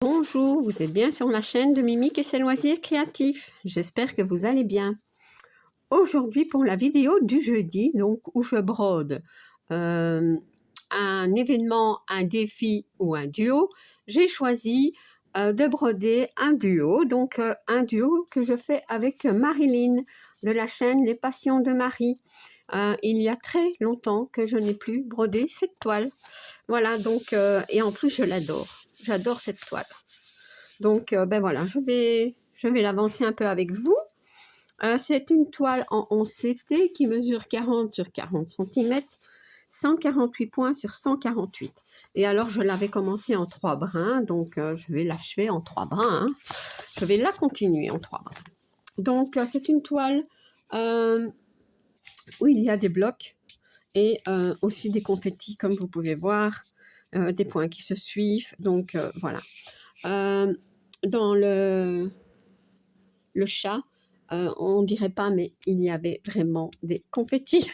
Bonjour, vous êtes bien sur la chaîne de Mimique et ses loisirs créatifs. J'espère que vous allez bien. Aujourd'hui, pour la vidéo du jeudi, donc où je brode un événement, un défi ou un duo, j'ai choisi de broder un duo. Donc un duo que je fais avec Marilyn de la chaîne Les Passions de Marie. Il y a très longtemps que je n'ai plus brodé cette toile. Voilà, donc, et en plus je l'adore. J'adore cette toile. Donc, ben voilà, je vais l'avancer un peu avec vous. C'est une toile en 11 CT qui mesure 40 sur 40 cm, 148 points sur 148. Et alors, je l'avais commencé en 3 brins, donc je vais l'achever en 3 brins. Hein. Je vais la continuer en 3 brins. Donc, c'est une toile où il y a des blocs et aussi des confettis, comme vous pouvez voir, des points qui se suivent. Donc, voilà. Dans le chat, on dirait pas, mais il y avait vraiment des confettis.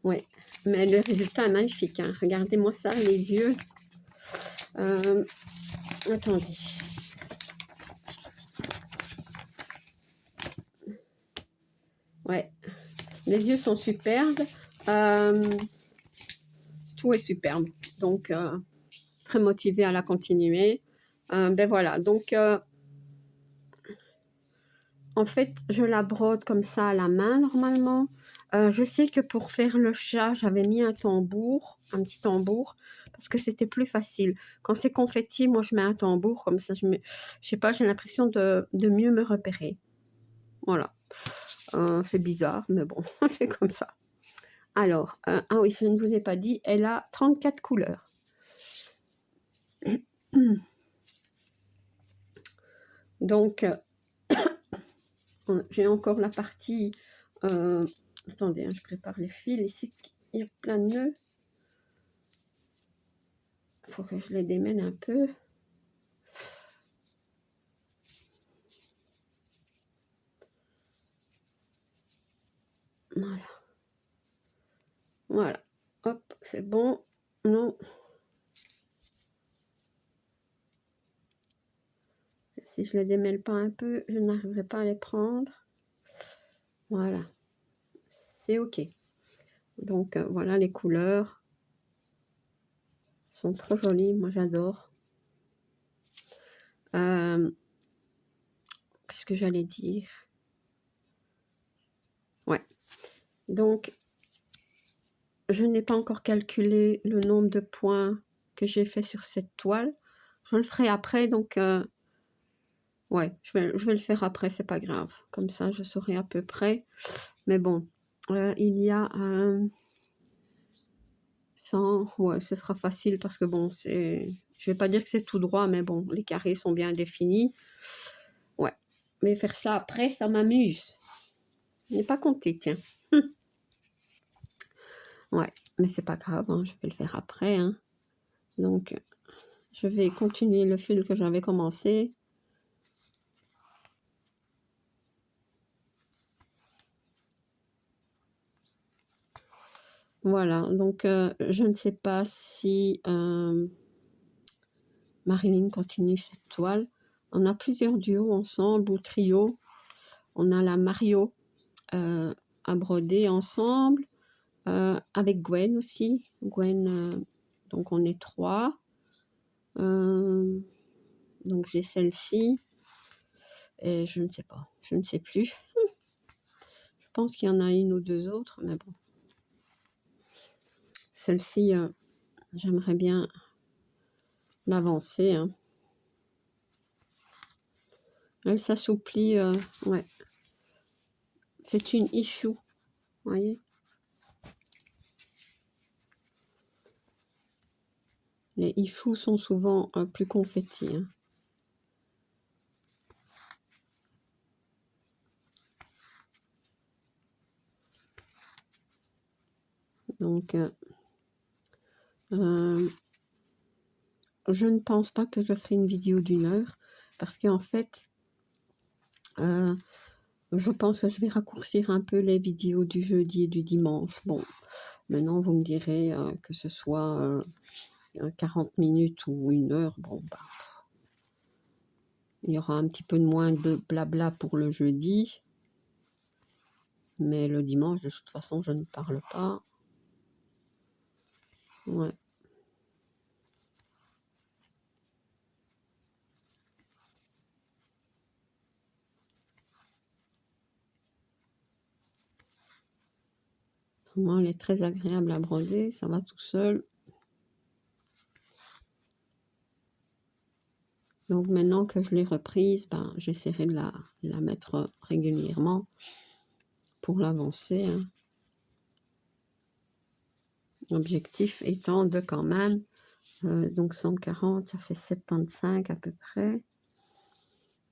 Ouais, mais le résultat est magnifique. Hein. Regardez-moi ça, les yeux. Attendez. Ouais, les yeux sont superbes. Tout est superbe. Donc, très motivée à la continuer. Ben voilà, donc... en fait, je la brode comme ça à la main normalement. Je sais que pour faire le chat, j'avais mis un tambour, un petit tambour, parce que c'était plus facile. Quand c'est confetti, moi je mets un tambour, comme ça je sais pas, j'ai l'impression de mieux me repérer. Voilà. C'est bizarre, mais bon, c'est comme ça. Alors, ah oui, je ne vous ai pas dit, elle a 34 couleurs. Donc, j'ai encore la partie... attendez, hein, je prépare les fils ici, il y a plein de nœuds. Il faut que je les démêle un peu. Voilà. Voilà. Hop, c'est bon. Non. Si je les démêle pas un peu, je n'arriverai pas à les prendre. Voilà. C'est OK. Donc, voilà les couleurs. Elles sont trop jolies. Moi, j'adore. Qu'est-ce que j'allais dire? Ouais. Donc, je n'ai pas encore calculé le nombre de points que j'ai fait sur cette toile. Je le ferai après, donc ouais, je vais le faire après, c'est pas grave. Comme ça, je saurai à peu près. Mais bon, il y a 100, ouais, ce sera facile parce que bon, je vais pas dire que c'est tout droit, mais bon, les carrés sont bien définis. Ouais, mais faire ça après, ça m'amuse. Je n'ai pas compté, tiens. Ouais, mais c'est pas grave, hein, je vais le faire après. Hein. Donc, je vais continuer le fil que j'avais commencé. Voilà, donc je ne sais pas si Marilyn continue cette toile. On a plusieurs duos ensemble ou trios. On a la Mario à broder ensemble avec Gwen aussi. Gwen, donc on est 3. Donc j'ai celle-ci. Et je ne sais pas, je ne sais plus. Je pense qu'il y en a une ou deux autres, mais bon. Celle-ci, j'aimerais bien l'avancer. Hein. Elle s'assouplit, ouais. C'est une issue, vous voyez. Les issues sont souvent plus confettis. Hein. Donc, je ne pense pas que je ferai une vidéo d'1 heure parce qu'en fait, je pense que je vais raccourcir un peu les vidéos du jeudi et du dimanche. Bon, maintenant vous me direz que ce soit 40 minutes ou 1 heure. Bon, bah, Il y aura un petit peu moins de blabla pour le jeudi. Mais le dimanche, de toute façon, je ne parle pas. Ouais. Vraiment, elle est très agréable à broder. Ça va tout seul. Donc maintenant que je l'ai reprise, ben, j'essaierai de la mettre régulièrement pour l'avancer. Hein. L'objectif étant de quand même, donc 140, ça fait 75 à peu près.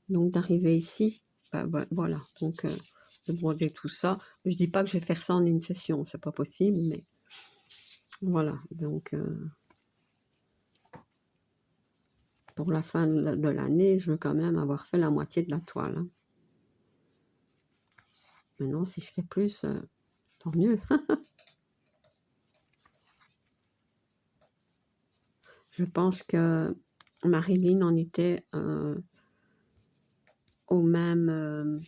Donc d'arriver ici, ben, voilà, donc de broder tout ça. Je dis pas que je vais faire ça en une session, c'est pas possible, mais voilà, donc pour la fin de l'année, je veux quand même avoir fait la moitié de la toile. Hein. Maintenant, si je fais plus, tant mieux. Je pense que Marilyn en était au même...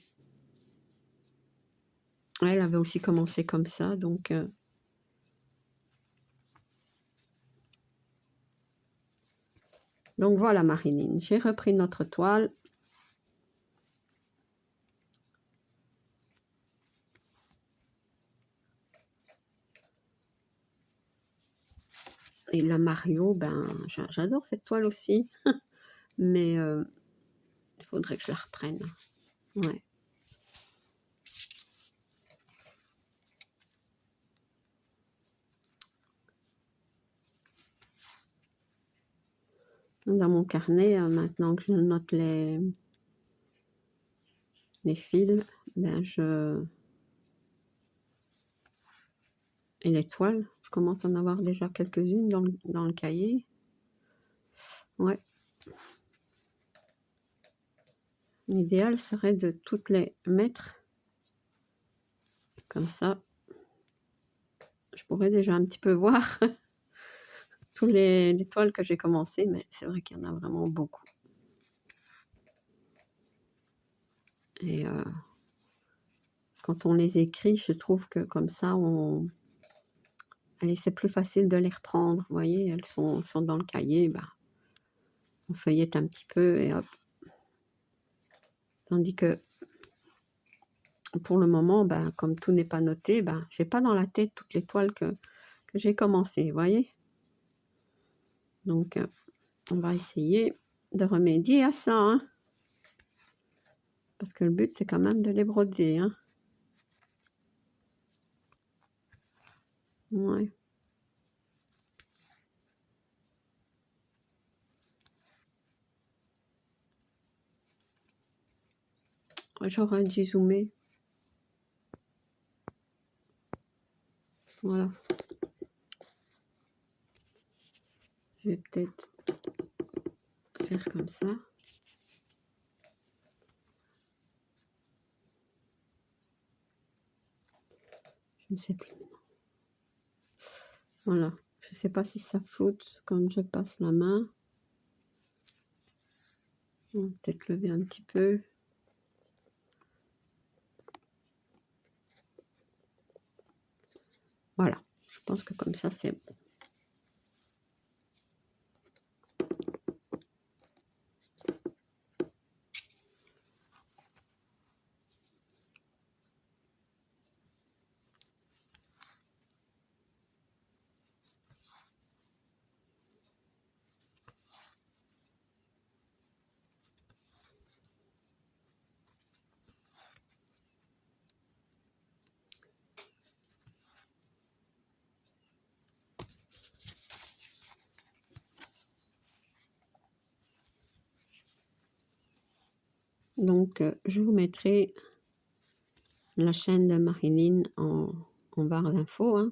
elle avait aussi commencé comme ça, donc... donc voilà Marilyn, j'ai repris notre toile. Et la Mario, ben j'adore cette toile aussi, mais il faudrait que je la reprenne. Ouais. Dans mon carnet, maintenant que je note les fils, ben et les toiles, je commence à en avoir déjà quelques-unes dans le cahier. Ouais. L'idéal serait de toutes les mettre comme ça. Je pourrais déjà un petit peu voir tous les toiles que j'ai commencé, mais c'est vrai qu'il y en a vraiment beaucoup. Et quand on les écrit, je trouve que comme ça, allez, c'est plus facile de les reprendre. Vous voyez, elles sont dans le cahier, bah, on feuillette un petit peu et hop. Tandis que pour le moment, ben, comme tout n'est pas noté, ben, je n'ai pas dans la tête toutes les toiles que j'ai commencées, vous voyez. Donc, on va essayer de remédier à ça. Hein. Parce que le but, c'est quand même de les broder. Hein. Ouais. J'aurais dû zoomer. Voilà. Je vais peut-être faire comme ça. Je ne sais plus. Voilà. Je ne sais pas si ça flotte quand je passe la main. On va peut-être lever un petit peu. Voilà. Je pense que comme ça, c'est bon. Donc, je vous mettrai la chaîne de Marilyn en barre d'infos. Hein.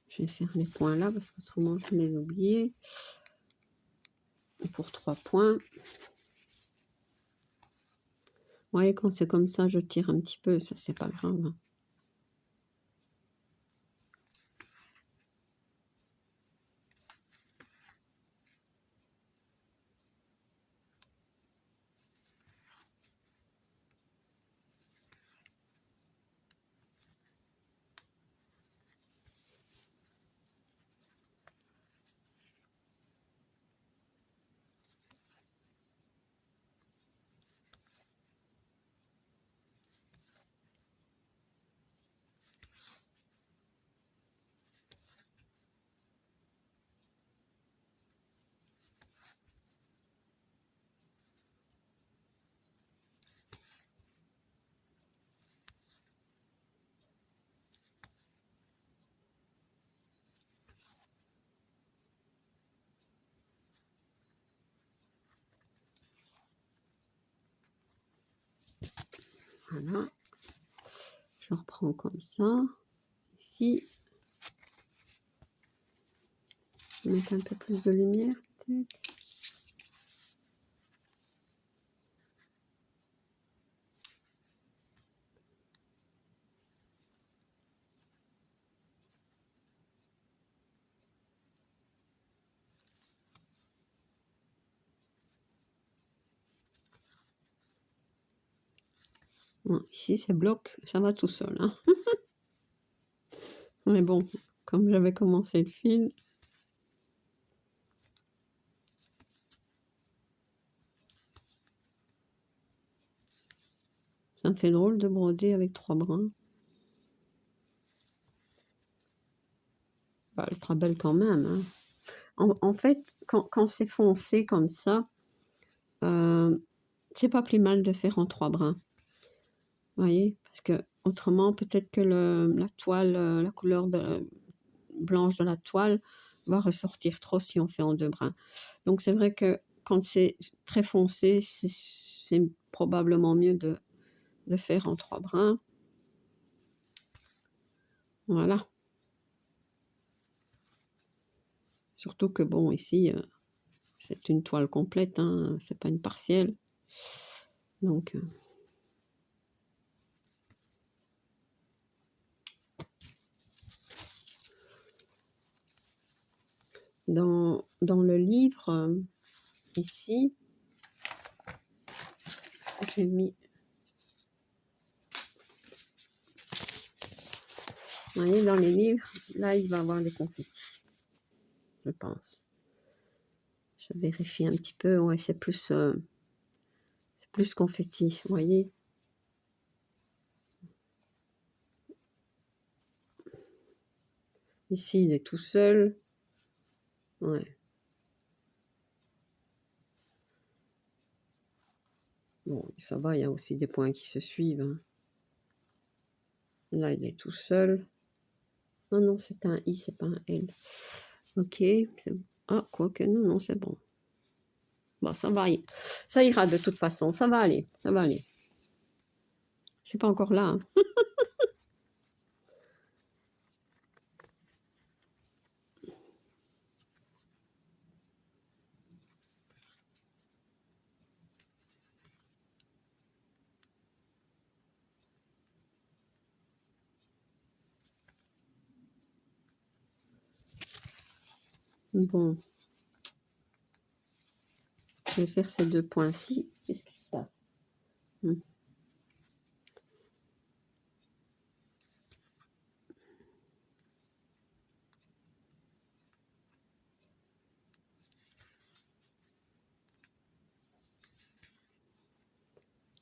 Je vais faire les points là parce qu'autrement je les ai oubliés. Pour 3 points. Ouais, quand c'est comme ça, je tire un petit peu, ça c'est pas grave. Voilà. Je reprends comme ça. Ici. Je vais mettre un peu plus de lumière, peut-être. Bon, ici, c'est bloc, ça va tout seul. Hein. Mais bon, comme j'avais commencé le fil, ça me fait drôle de broder avec 3 brins. Bah, elle sera belle quand même. Hein. En fait, quand c'est foncé comme ça, c'est pas plus mal de faire en 3 brins. Vous voyez? Parce que autrement, peut-être que la toile, la couleur blanche de la toile va ressortir trop si on fait en 2 brins. Donc c'est vrai que quand c'est très foncé, c'est probablement mieux de faire en 3 brins. Voilà. Surtout que bon, ici, c'est une toile complète, hein, c'est pas une partielle. Donc, dans le livre, ici, j'ai mis... Vous voyez, dans les livres, là, il va y avoir des confettis, je pense. Je vérifie un petit peu, ouais, c'est plus confetti, vous voyez. Ici, il est tout seul. Ouais. Bon, ça va, il y a aussi des points qui se suivent. Hein. Là, il est tout seul. Non, non, c'est un I, c'est pas un L. Ok. Ah, quoique, non, c'est bon. Bon, ça va, ça ira de toute façon, ça va aller, ça va aller. Je suis pas encore là. Hein. Bon. Je vais faire ces 2 points-ci. Qu'est-ce qui se passe?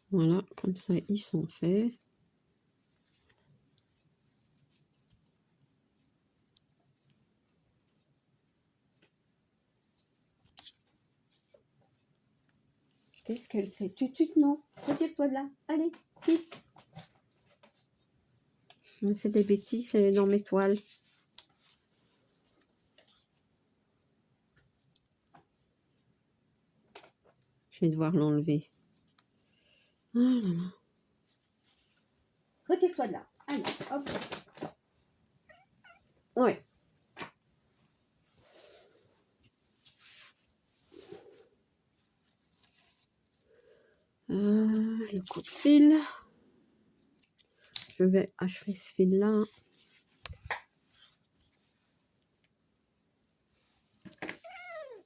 Voilà, comme ça, ils sont faits. Qu'est-ce qu'elle fait? Tutut, non. Retire-toi de là. Allez, vite. On me fait des bêtises, elle est dans mes toiles. Je vais devoir l'enlever. Ah là là. Retire-toi de là. Allez, hop. Ouais. Le coup de fil. Je vais achever ce fil-là.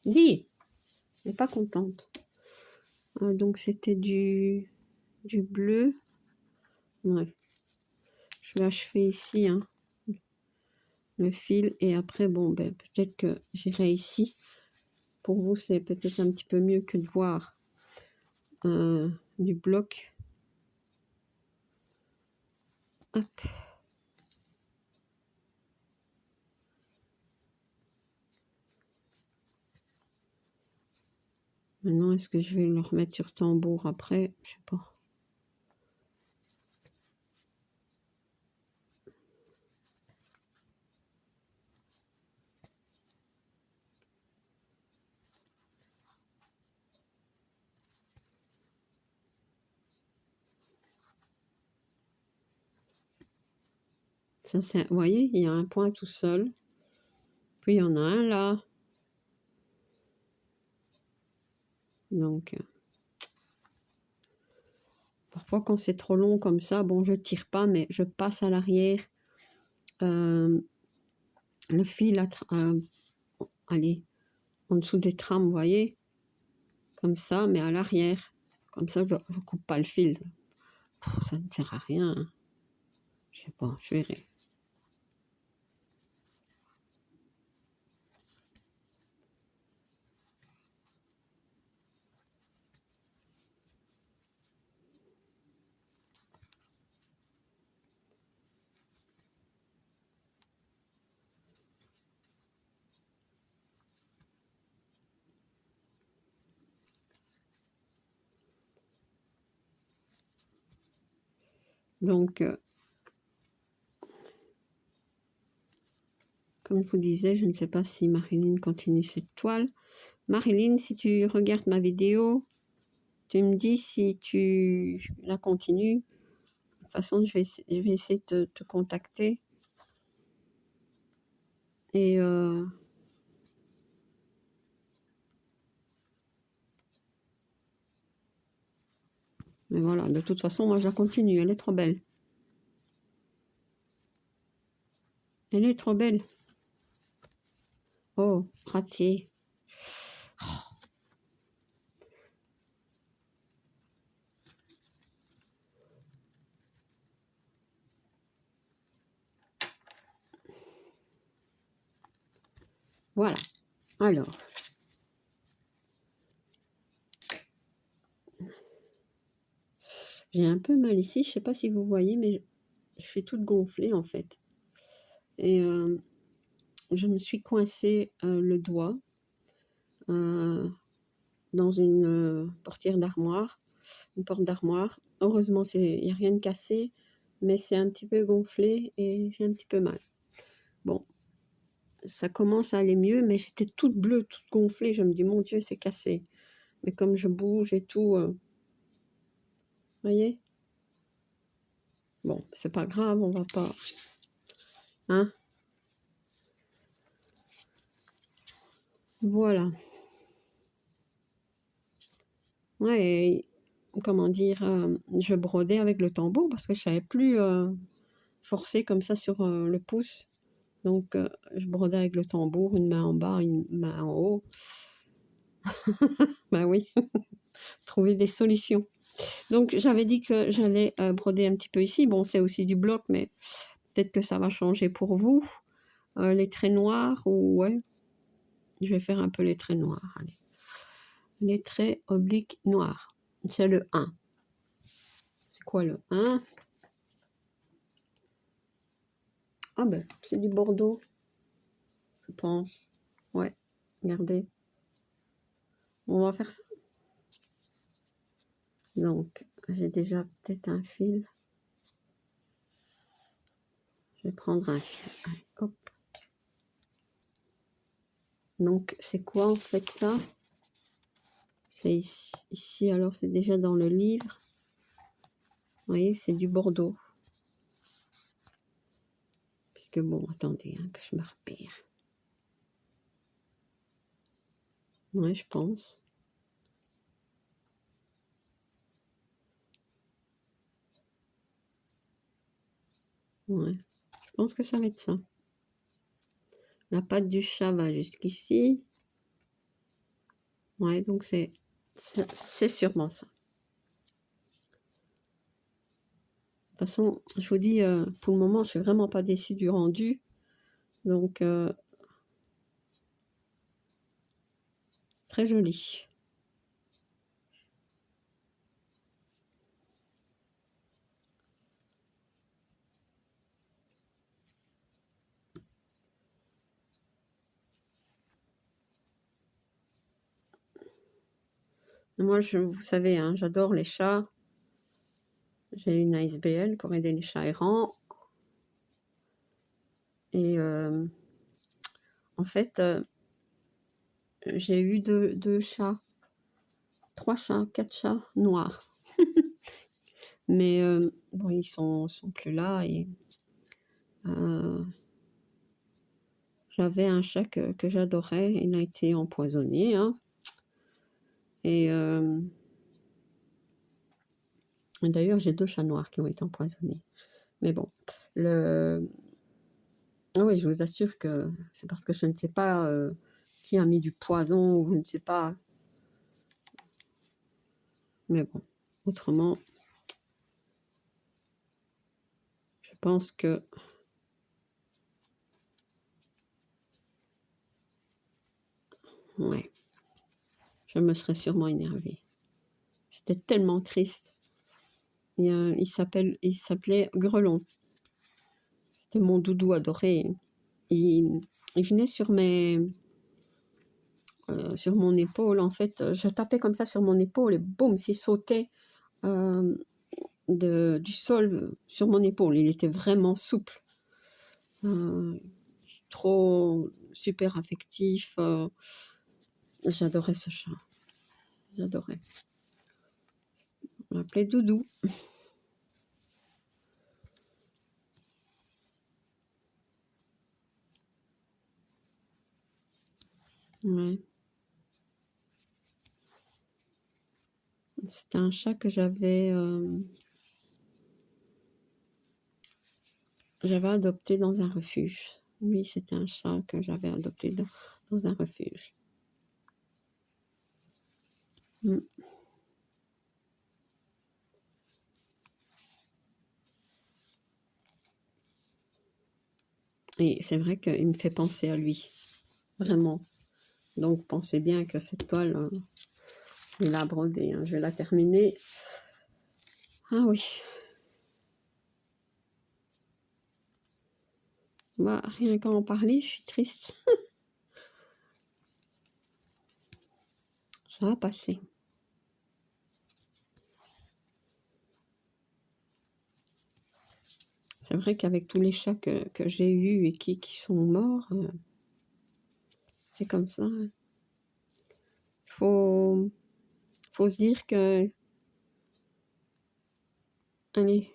Dis, elle n'est pas contente. Donc c'était du bleu. Ouais. Je vais achever ici hein, le fil et après, bon, ben, peut-être que j'irai ici. Pour vous, c'est peut-être un petit peu mieux que de voir du bloc. Hop. Maintenant, est-ce que je vais le remettre sur tambour après? Je sais pas. Ça, c'est, vous voyez, il y a un point tout seul. Puis il y en a un là. Donc, parfois quand c'est trop long comme ça, bon, je tire pas, mais je passe à l'arrière le fil, allez, en dessous des trames, vous voyez, comme ça, mais à l'arrière. Comme ça, je coupe pas le fil. Ça ne sert à rien. Hein. Je sais pas, je verrai. Donc, comme je vous disais, je ne sais pas si Marilyn continue cette toile. Marilyn, si tu regardes ma vidéo, tu me dis si tu la continues. De toute façon, je vais essayer de te contacter. Et mais voilà, de toute façon, moi je la continue. Elle est trop belle. Elle est trop belle. Oh, raté. Voilà. Alors. J'ai un peu mal ici. Je ne sais pas si vous voyez, mais je suis toute gonflée en fait. Et je me suis coincé le doigt dans une portière d'armoire. Une porte d'armoire. Heureusement, il n'y a rien de cassé. Mais c'est un petit peu gonflé et j'ai un petit peu mal. Bon. Ça commence à aller mieux, mais j'étais toute bleue, toute gonflée. Je me dis, mon Dieu, c'est cassé. Mais comme je bouge et tout, voyez? Bon, c'est pas grave, on va pas... Hein? Voilà. Ouais, et, comment dire, je brodais avec le tambour parce que je savais plus forcer comme ça sur le pouce. Donc, je brodais avec le tambour, une main en bas, une main en haut. Ben oui, trouver des solutions. Donc, j'avais dit que j'allais broder un petit peu ici. Bon, c'est aussi du bloc, mais peut-être que ça va changer pour vous. Les traits noirs, ou ouais, je vais faire un peu les traits noirs. Allez. Les traits obliques noirs. C'est le 1. C'est quoi le 1? Ah ben, c'est du bordeaux, je pense. Ouais, regardez. On va faire ça. Donc, j'ai déjà peut-être un fil. Je vais prendre un fil. Allez, hop. Donc, c'est quoi en fait ça? C'est ici, alors c'est déjà dans le livre. Vous voyez, c'est du bordeaux. Puisque bon, attendez, hein, que je me repère. Ouais, je pense. Ouais, je pense que ça va être ça. La patte du chat va jusqu'ici. Ouais, donc c'est sûrement ça. De toute façon, je vous dis, pour le moment, je suis vraiment pas déçue du rendu. Donc, c'est très joli. Moi, vous savez, hein, j'adore les chats. J'ai une ASBL pour aider les chats errants. Et en fait, j'ai eu deux chats, 3 chats, 4 chats noirs. Mais bon, ils sont plus là. Et J'avais un chat que j'adorais, il a été empoisonné, hein. Et d'ailleurs, j'ai 2 chats noirs qui ont été empoisonnés. Mais bon, ah oui, je vous assure que c'est parce que je ne sais pas qui a mis du poison ou je ne sais pas. Mais bon, autrement, je pense que ouais, je me serais sûrement énervée. J'étais tellement triste. Il s'appelait Grelon. C'était mon doudou adoré. Il venait sur mon épaule, en fait. Je tapais comme ça sur mon épaule et boum, s'il sautait du sol sur mon épaule. Il était vraiment souple. Trop super affectif. J'adorais ce chat. J'adorais. On l'appelait Doudou. Ouais. C'était un chat que j'avais adopté dans un refuge. Lui, c'était un chat que j'avais adopté dans un refuge. Et c'est vrai qu'il me fait penser à lui, vraiment. Donc pensez bien que cette toile, je vais la broder, hein, je vais la terminer. Ah oui. Bah, rien qu'à en parler, je suis triste. Ça va passer. C'est vrai qu'avec tous les chats que j'ai eus et qui sont morts, c'est comme ça. Il faut se dire que, allez,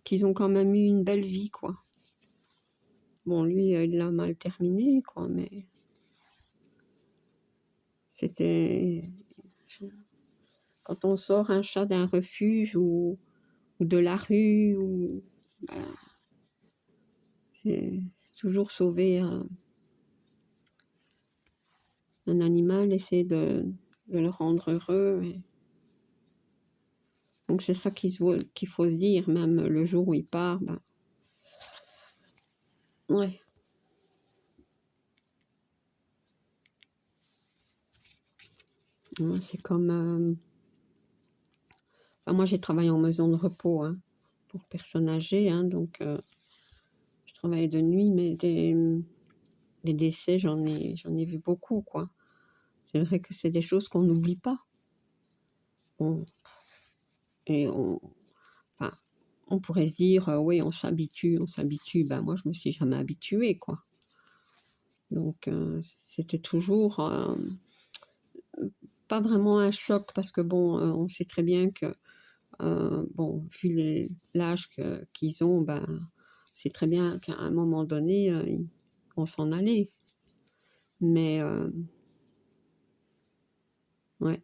qu'ils ont quand même eu une belle vie, quoi. Bon, lui, il l'a mal terminé, quoi, mais c'était... Quand on sort un chat d'un refuge ou de la rue, ben, c'est toujours sauver un animal, essayer de le rendre heureux. Donc c'est ça qu'il faut se dire, même le jour où il part. Ben, ouais. Ouais, c'est comme... Enfin, moi, j'ai travaillé en maison de repos hein, pour personnes âgées, hein, donc je travaillais de nuit, mais des décès, j'en ai vu beaucoup, quoi. C'est vrai que c'est des choses qu'on n'oublie pas. Enfin, on pourrait se dire, oui, on s'habitue. Ben, moi, je me suis jamais habituée, quoi. Donc, c'était toujours pas vraiment un choc parce que, bon, on sait très bien que, bon, vu l'âge qu'ils ont, ben, c'est très bien qu'à un moment donné, on s'en allait. Mais, ouais.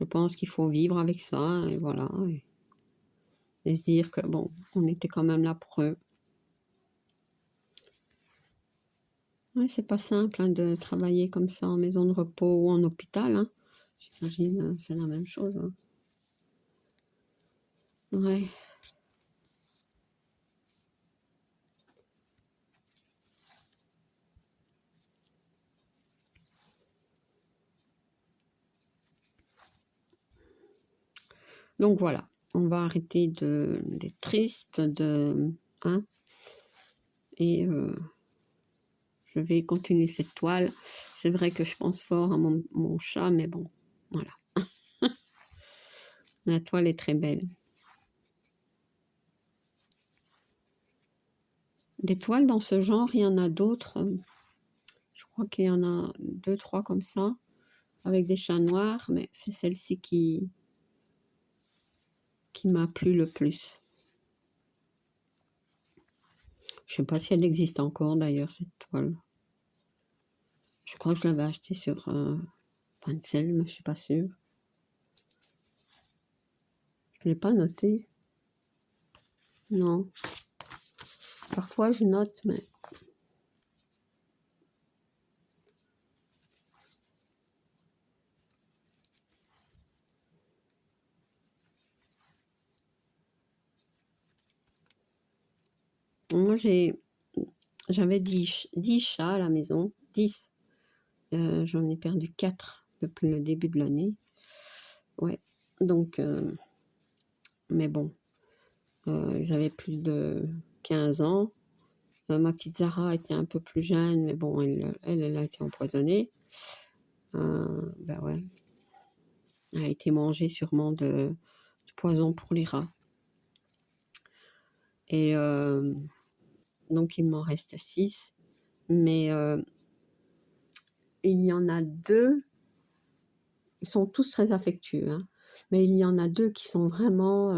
Je pense qu'il faut vivre avec ça, et voilà. Et se dire que, bon, on était quand même là pour eux. Ouais, c'est pas simple hein, de travailler comme ça en maison de repos ou en hôpital. Hein. J'imagine, c'est la même chose. Hein. Ouais. Donc voilà, on va arrêter d'être triste, hein, et je vais continuer cette toile. C'est vrai que je pense fort à mon chat, mais bon, voilà. La toile est très belle. Des toiles dans ce genre, il y en a d'autres. Je crois qu'il y en a 2, 3 comme ça, avec des chats noirs, mais c'est celle-ci qui qui m'a plu le plus. Je sais pas si elle existe encore d'ailleurs, cette toile. Je crois que je l'avais achetée sur Pincel, mais je suis pas sûre. Je l'ai pas noté. Non. Parfois je note, mais... Moi, j'avais 10 chats à la maison. 10. J'en ai perdu 4 depuis le début de l'année. Ouais. Donc, mais bon, ils avaient plus de 15 ans. Ma petite Zara était un peu plus jeune, mais bon, elle a été empoisonnée. Ben ouais. Elle a été mangée sûrement du poison pour les rats. Et donc, il m'en reste 6. Mais il y en a 2, ils sont tous très affectueux, hein, mais il y en a 2 qui sont vraiment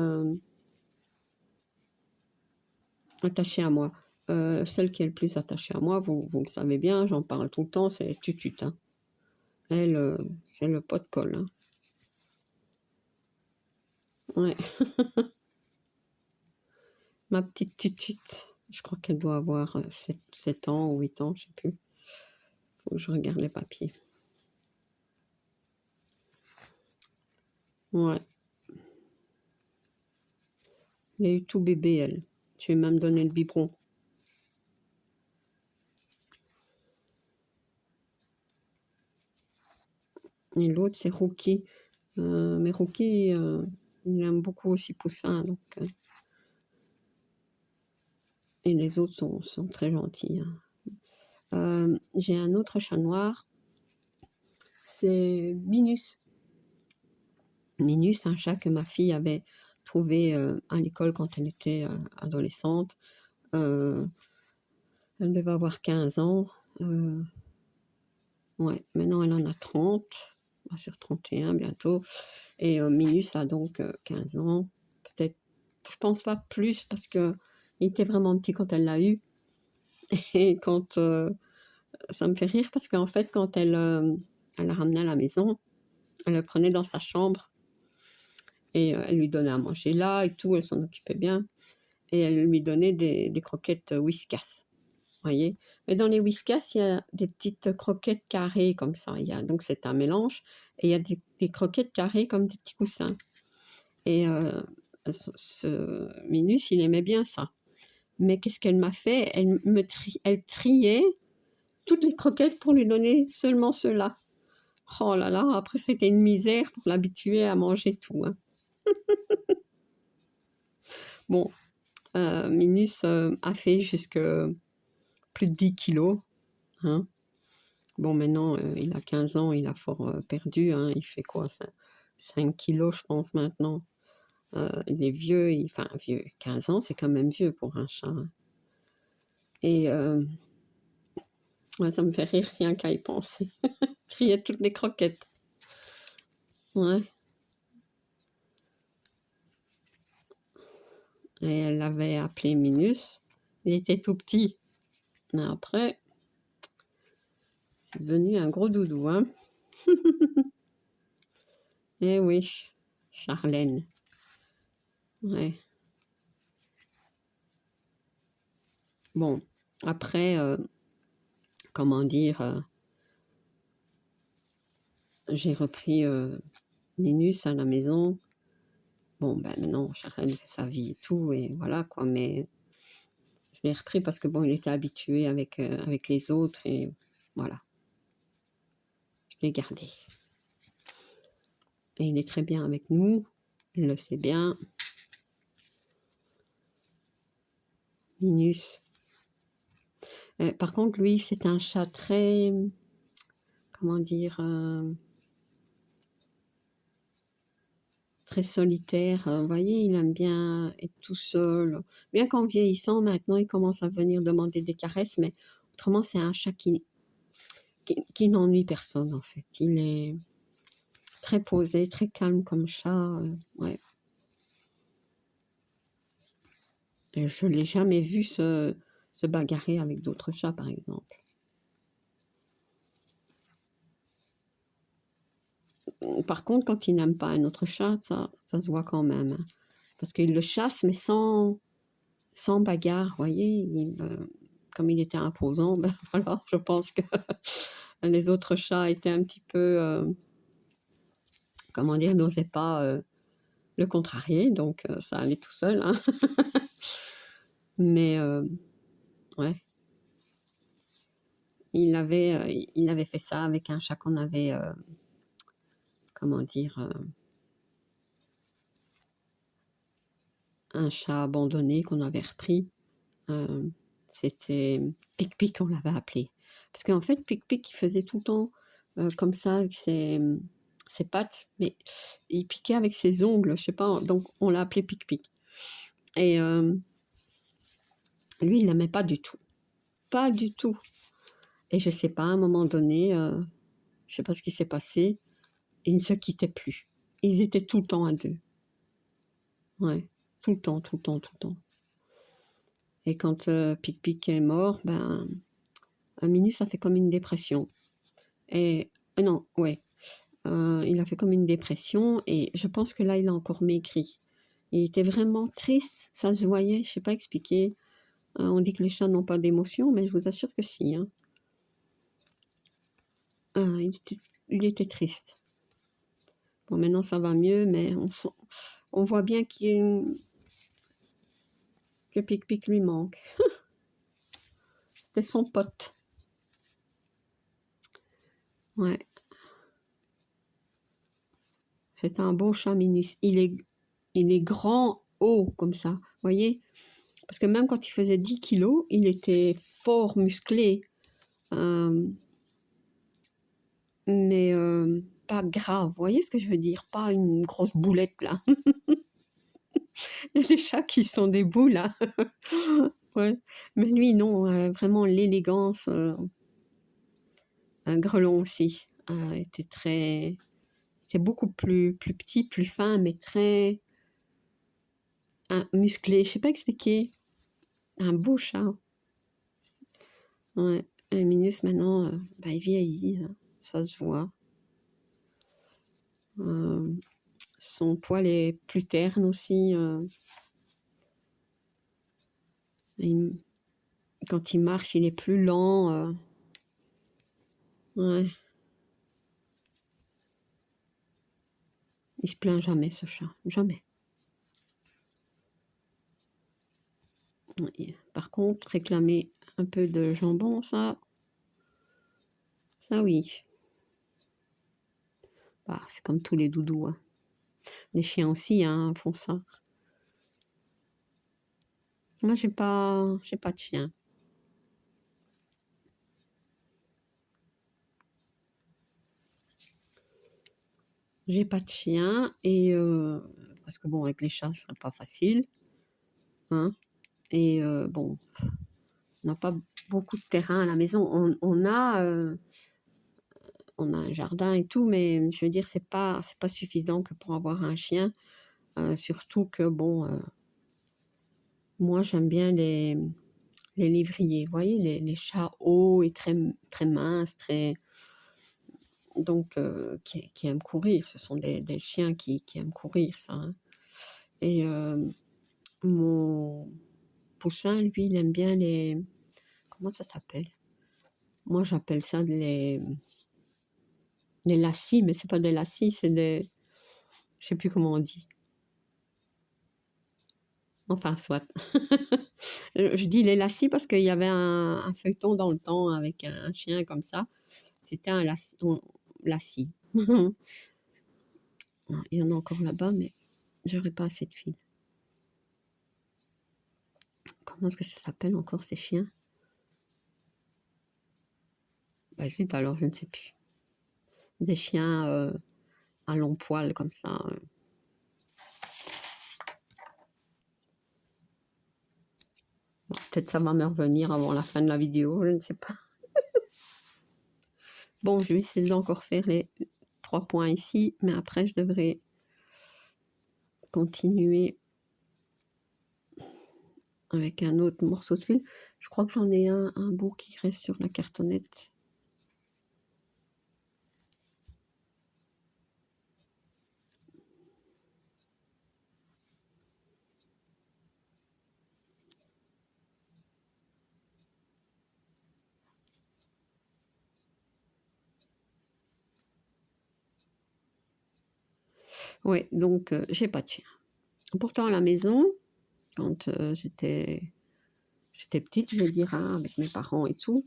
attachés à moi. Celle qui est le plus attachée à moi, vous le savez bien, j'en parle tout le temps, c'est Tutut. Hein. Elle, c'est le pot de colle. Hein. Ouais. Ma petite Tutut, je crois qu'elle doit avoir 7 ans ou 8 ans, je sais plus. Faut que je regarde les papiers. Ouais. Elle a eu tout bébé, elle. Je vais même donner le biberon. Et l'autre, c'est Rookie. Mais Rookie, il aime beaucoup aussi Poussin. Donc, et les autres sont très gentils. Hein. J'ai un autre chat noir. C'est Minus. Minus, un chat que ma fille avait trouvé à l'école quand elle était adolescente. Elle devait avoir 15 ans. Ouais, maintenant elle en a 30. Sur 31 bientôt. Et Minus a donc 15 ans. Peut-être, je pense pas plus parce que il était vraiment petit quand elle l'a eu. Et quand ça me fait rire parce qu'en fait, quand elle la ramenait à la maison, elle le prenait dans sa chambre et elle lui donnait à manger là et tout, elle s'en occupait bien. Et elle lui donnait des croquettes Whiskas. Voyez. Mais dans les Whiskas, il y a des petites croquettes carrées comme ça. Donc c'est un mélange. Et il y a des croquettes carrées comme des petits coussins. Et ce Minus, il aimait bien ça. Mais qu'est-ce qu'elle m'a fait? Elle triait toutes les croquettes pour lui donner seulement ceux-là. Oh là là, après c'était une misère pour l'habituer à manger tout. Hein. Bon, Minus a fait jusque plus de 10 kilos. Hein. Bon, maintenant, il a 15 ans, il a fort perdu. Hein. Il fait quoi, 5 kilos, je pense, maintenant. Il est vieux, enfin vieux, 15 ans, c'est quand même vieux pour un chat. Hein. Et ouais, ça me fait rire rien qu'à y penser. Trier toutes les croquettes. Ouais. Et elle l'avait appelé Minus. Il était tout petit. Mais après, c'est devenu un gros doudou. Hein. Eh oui, Charlène. Ouais. Bon, après, comment dire, j'ai repris Minus à la maison. Bon, ben maintenant, Charlène fait sa vie et tout, et voilà quoi, mais je l'ai repris parce que bon, il était habitué avec les autres, et voilà. Je l'ai gardé. Et il est très bien avec nous, il le sait bien. Minus. Par contre, lui, c'est un chat très, comment dire, très solitaire. Vous voyez, il aime bien être tout seul. Bien qu'en vieillissant, maintenant, il commence à venir demander des caresses, mais autrement, c'est un chat qui n'ennuie personne, en fait. Il est très posé, très calme comme chat. Ouais. Et je ne l'ai jamais vu se bagarrer avec d'autres chats, par exemple. Par contre, quand il n'aime pas un autre chat, ça se voit quand même, hein. Parce qu'il le chasse, mais sans bagarre, vous voyez. Comme il était imposant, ben voilà, je pense que les autres chats étaient un petit peu, comment dire, n'osaient pas le contrarier, donc ça allait tout seul, hein. Mais ouais, il avait fait ça avec un chat qu'on avait, comment dire, un chat abandonné qu'on avait repris. C'était Pic-Pic, on l'avait appelé. Parce qu'en fait, Pic-Pic, il faisait tout le temps comme ça avec ses pattes, mais il piquait avec ses ongles, je sais pas, donc on l'a appelé Pic-Pic. Et lui, il l'aimait pas du tout. Pas du tout. Et je sais pas, à un moment donné, je sais pas ce qui s'est passé, ils ne se quittaient plus. Ils étaient tout le temps à deux. Ouais, tout le temps, tout le temps, tout le temps. Et quand Pic-Pic est mort, ben, Minus a fait comme une dépression. Et non, ouais, il a fait comme une dépression et je pense que là, il a encore maigri. Il était vraiment triste, ça se voyait, je sais pas expliquer. On dit que les chats n'ont pas d'émotion, mais je vous assure que si, hein. Il était triste. Bon, maintenant ça va mieux, mais on voit bien que Pic-Pic lui manque. C'était son pote. Ouais. C'est un beau chat Minus. Il est grand, haut, comme ça. Vous voyez? Parce que même quand il faisait 10 kilos, il était fort musclé. Mais pas grave. Vous voyez ce que je veux dire? Pas une grosse boulette, là. Il y a des chats qui sont des boules, là. Ouais. Mais lui, non. Vraiment, l'élégance. Un grelon aussi. Était beaucoup plus petit, plus fin, mais très musclé. Je sais pas expliquer. Un beau chat. Ouais. Et Minus, maintenant, bah, il vieillit. Hein. Ça se voit. Son poil est plus terne aussi. Quand il marche, il est plus lent. Ouais. Il se plaint jamais, ce chat. Jamais. Par contre, réclamer un peu de jambon, ça oui. Bah, c'est comme tous les doudous. Hein. Les chiens aussi font ça. Moi, j'ai pas de chien. J'ai pas de chien et parce que bon, avec les chats, ce serait pas facile. Hein. Et bon, on n'a pas beaucoup de terrain à la maison. On a un jardin et tout, mais je veux dire, c'est pas suffisant que pour avoir un chien. Surtout que bon, moi j'aime bien les lévriers. Vous voyez, les chats hauts et très très minces, donc qui aiment courir. Ce sont des chiens qui aiment courir, ça. Hein. Et mon poussin, lui, il aime bien les... Comment ça s'appelle? Moi, j'appelle ça les lacis, mais c'est pas des lacis, c'est des... Je sais plus comment on dit. Enfin, soit. Je dis les lacis parce qu'il y avait un feuilleton dans le temps avec un chien comme ça. C'était un lacis. Il y en a encore là-bas, mais j'aurais pas assez de fil. Comment est-ce que ça s'appelle encore ces chiens? Bah zut, alors je ne sais plus. Des chiens à long poil comme ça. Bon, peut-être ça va me revenir avant la fin de la vidéo, je ne sais pas. Bon, je vais essayer d'encore faire les 3 points ici, mais après je devrais continuer avec un autre morceau de fil. Je crois que j'en ai un bout qui reste sur la cartonnette. Ouais, donc j'ai pas de chien. Pourtant à la maison, quand j'étais petite, je vais dire, hein, avec mes parents et tout,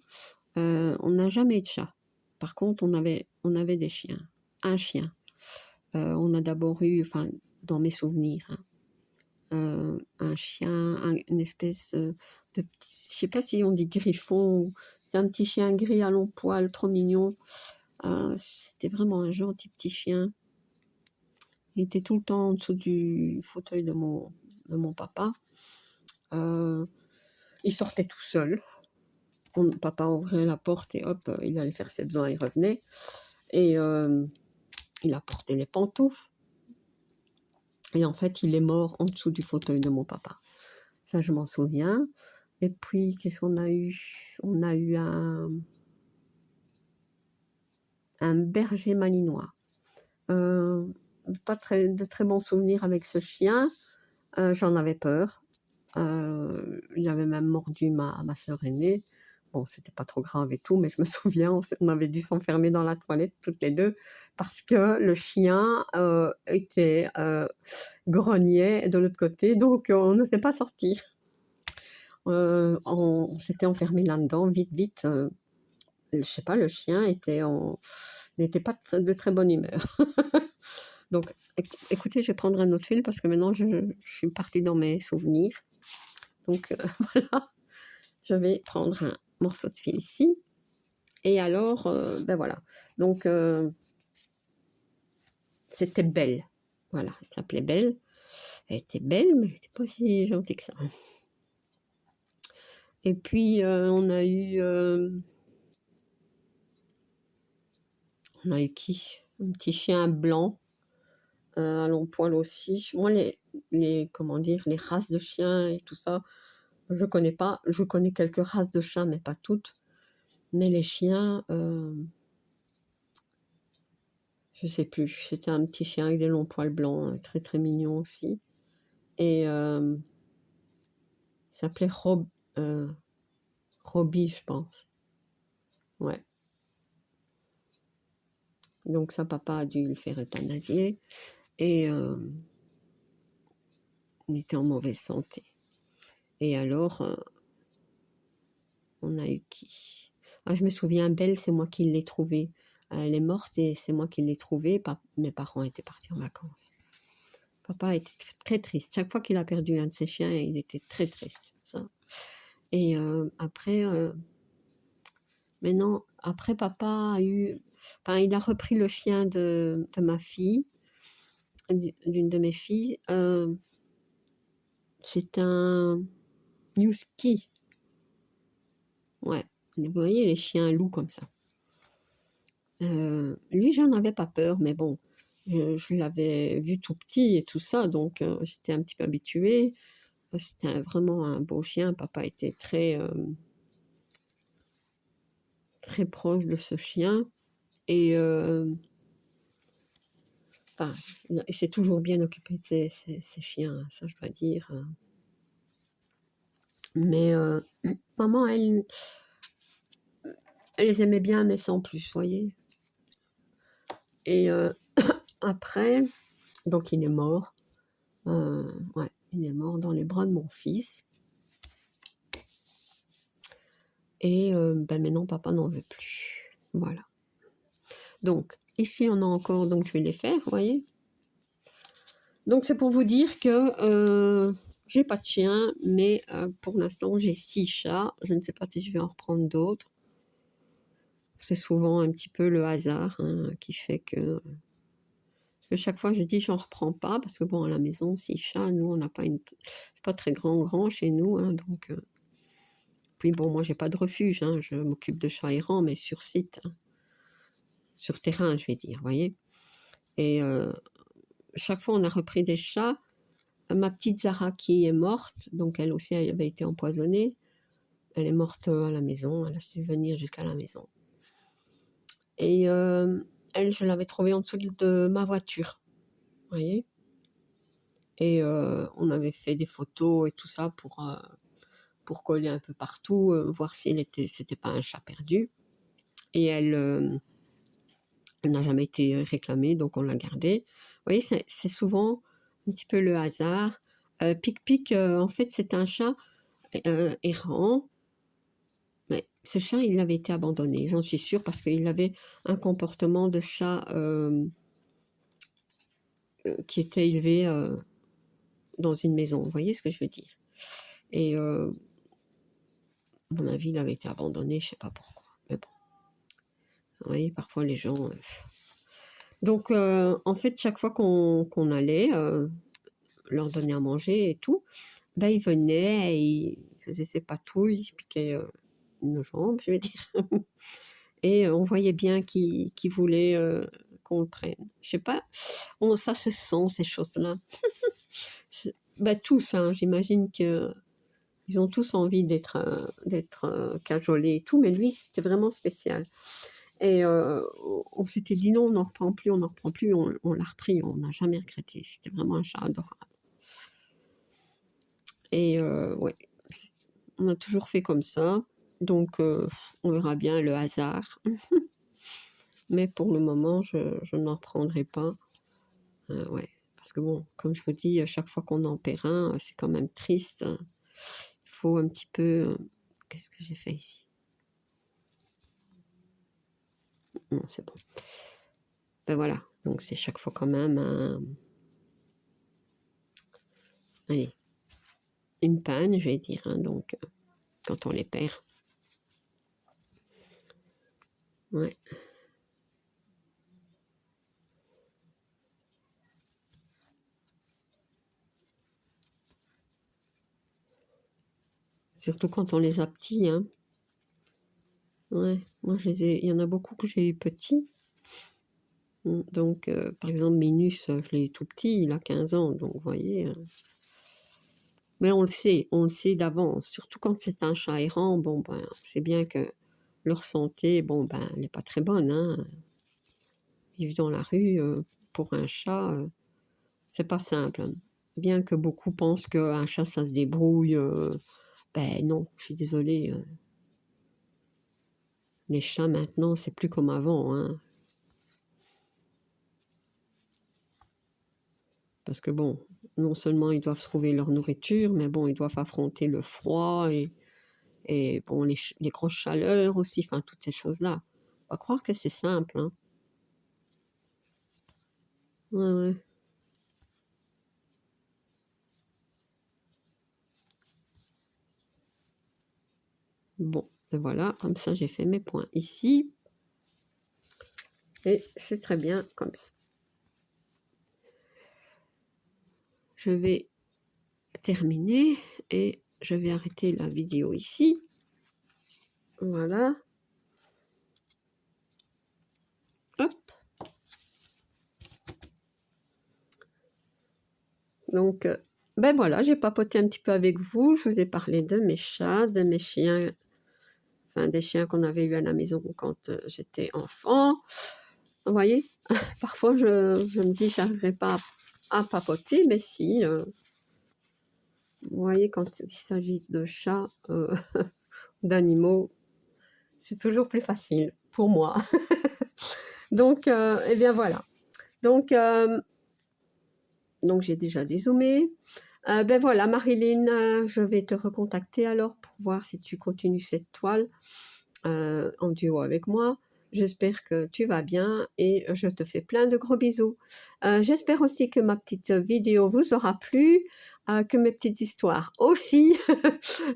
on n'a jamais eu de chat. Par contre, on avait des chiens. Un chien. On a d'abord eu, enfin, dans mes souvenirs, hein, un chien, une espèce de petit, je sais pas si on dit griffon, c'est un petit chien gris à long poil, trop mignon. C'était vraiment un gentil petit chien. Il était tout le temps en dessous du fauteuil de mon papa. Il sortait tout seul. Papa ouvrait la porte et hop, il allait faire ses besoins, il revenait. Et il apportait les pantoufles. Et en fait, il est mort en dessous du fauteuil de mon papa. Ça, je m'en souviens. Et puis, qu'est-ce qu'on a eu? On a eu un berger malinois. Pas de très bons souvenirs avec ce chien. J'en avais peur. Il avait même mordu ma sœur aînée. Bon, c'était pas trop grave et tout, mais je me souviens, on avait dû s'enfermer dans la toilette toutes les deux parce que le chien grognait de l'autre côté, donc on ne s'est pas sortir. On s'était enfermé là-dedans, vite. Je sais pas, le chien n'était pas de très bonne humeur. Donc, écoutez, je vais prendre un autre fil parce que maintenant je suis partie dans mes souvenirs. Donc voilà, je vais prendre un morceau de fil ici. Et alors, ben voilà. Donc, c'était Belle. Voilà, elle s'appelait Belle. Elle était belle, mais elle n'était pas si gentille que ça. Et puis, on a eu qui? Un petit chien blanc, à long poil aussi. Moi, comment dire, les races de chiens et tout ça, je connais pas. Je connais quelques races de chats, mais pas toutes. Mais les chiens, je sais plus. C'était un petit chien avec des longs poils blancs, très très mignon aussi. Et il s'appelait Robbie, je pense. Ouais. Donc ça, papa a dû le faire euthanasier. Et il était en mauvaise santé. Et alors, on a eu qui? Ah, je me souviens, Belle, c'est moi qui l'ai trouvée. Elle est morte et c'est moi qui l'ai trouvée. Mes parents étaient partis en vacances. Papa était très triste. Chaque fois qu'il a perdu un de ses chiens, il était très triste. Ça. Et après, maintenant, après, papa a eu... Enfin, il a repris le chien de ma fille, d'une de mes filles. C'est un Newski. Ouais, vous voyez les chiens loups comme ça. Lui, j'en avais pas peur, mais bon, je l'avais vu tout petit et tout ça, donc j'étais un petit peu habituée. C'était vraiment un beau chien. Papa était très proche de ce chien. Et enfin, il s'est toujours bien occupé de ses chiens, ça je dois dire. Mais maman, elle les aimait bien, mais sans plus, vous voyez. Et après, donc il est mort. Ouais, il est mort dans les bras de mon fils. Et ben maintenant, papa n'en veut plus. Voilà. Donc, ici, on a encore, donc je vais les faire, vous voyez. Donc, c'est pour vous dire que j'ai pas de chien, mais pour l'instant, j'ai 6 chats. Je ne sais pas si je vais en reprendre d'autres. C'est souvent un petit peu le hasard hein, qui fait que... Parce que chaque fois, je dis, j'en reprends pas, parce que bon, à la maison, 6 chats, nous, on n'a pas une... C'est pas très grand chez nous, hein, donc... Puis bon, moi, j'ai pas de refuge, hein, je m'occupe de chats errants, mais sur site, hein, sur terrain, je vais dire, vous voyez. Et chaque fois, on a repris des chats, ma petite Zara qui est morte, donc elle aussi, elle avait été empoisonnée. Elle est morte à la maison, elle a su venir jusqu'à la maison. Et elle, je l'avais trouvée en dessous de ma voiture, vous voyez. Et on avait fait des photos et tout ça pour coller un peu partout, voir si c'était pas un chat perdu. Et elle n'a jamais été réclamée, donc on l'a gardée. Vous voyez, c'est souvent un petit peu le hasard. Pic-Pic, en fait, c'est un chat errant. Mais ce chat, il avait été abandonné, j'en suis sûre, parce qu'il avait un comportement de chat qui était élevé dans une maison. Vous voyez ce que je veux dire? Et à mon avis, il avait été abandonné, je ne sais pas pourquoi. Mais bon, vous voyez, parfois les gens... Donc, en fait, chaque fois qu'on allait leur donner à manger et tout, ben, ils venaient et ils faisaient ses patouilles, ils piquaient nos jambes, je veux dire. Et on voyait bien qu'ils voulaient qu'on le prenne. Je sais pas, ça se sent, ces choses-là. Ben, tous, hein, j'imagine que ils ont tous envie d'être cajolés et tout, mais lui, c'était vraiment spécial. Et on s'était dit non, on n'en reprend plus, on l'a repris, on n'a jamais regretté. C'était vraiment un chat adorable. Et ouais, on a toujours fait comme ça. Donc, on verra bien le hasard. Mais pour le moment, je n'en reprendrai pas. Ouais, parce que bon, comme je vous dis, chaque fois qu'on en perd un, c'est quand même triste. Il faut un petit peu... Qu'est-ce que j'ai fait ici? Non, c'est bon. Ben voilà, donc c'est chaque fois quand même allez, une panne, je vais dire, hein, donc quand on les perd. Ouais. Surtout quand on les a petits, hein. Ouais, moi il y en a beaucoup que j'ai eu petits. Donc, par exemple, Minus, je l'ai eu tout petit, il a 15 ans, donc vous voyez. Mais on le sait d'avance, surtout quand c'est un chat errant, bon, ben, on sait bien que leur santé, bon, ben, elle n'est pas très bonne, hein. Vivre dans la rue, pour un chat, c'est pas simple, hein. Bien que beaucoup pensent qu'un chat, ça se débrouille, ben non, je suis désolée. Les chats, maintenant, c'est plus comme avant, hein. Parce que bon, non seulement ils doivent trouver leur nourriture, mais bon, ils doivent affronter le froid et bon, les grosses chaleurs aussi, enfin, toutes ces choses-là. On va croire que c'est simple, hein. Ouais, ouais. Bon, et voilà, comme ça, j'ai fait mes points ici. Et c'est très bien comme ça. Je vais terminer et je vais arrêter la vidéo ici. Voilà. Hop. Donc, ben voilà, j'ai papoté un petit peu avec vous. Je vous ai parlé de mes chats, de mes chiens, enfin des chiens qu'on avait eu à la maison quand j'étais enfant. Vous voyez, parfois je me dis, j'arriverai pas à papoter, mais si. Vous voyez, quand il s'agit de chats, d'animaux, c'est toujours plus facile pour moi. Donc, eh bien voilà. Donc j'ai déjà dézoomé. Ben voilà, Marilyn, je vais te recontacter alors pour voir si tu continues cette toile en duo avec moi. J'espère que tu vas bien et je te fais plein de gros bisous. J'espère aussi que ma petite vidéo vous aura plu, que mes petites histoires aussi.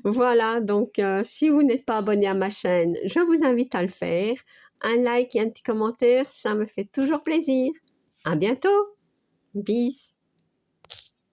Voilà, donc si vous n'êtes pas abonné à ma chaîne, je vous invite à le faire. Un like et un petit commentaire, ça me fait toujours plaisir. À bientôt. Bis.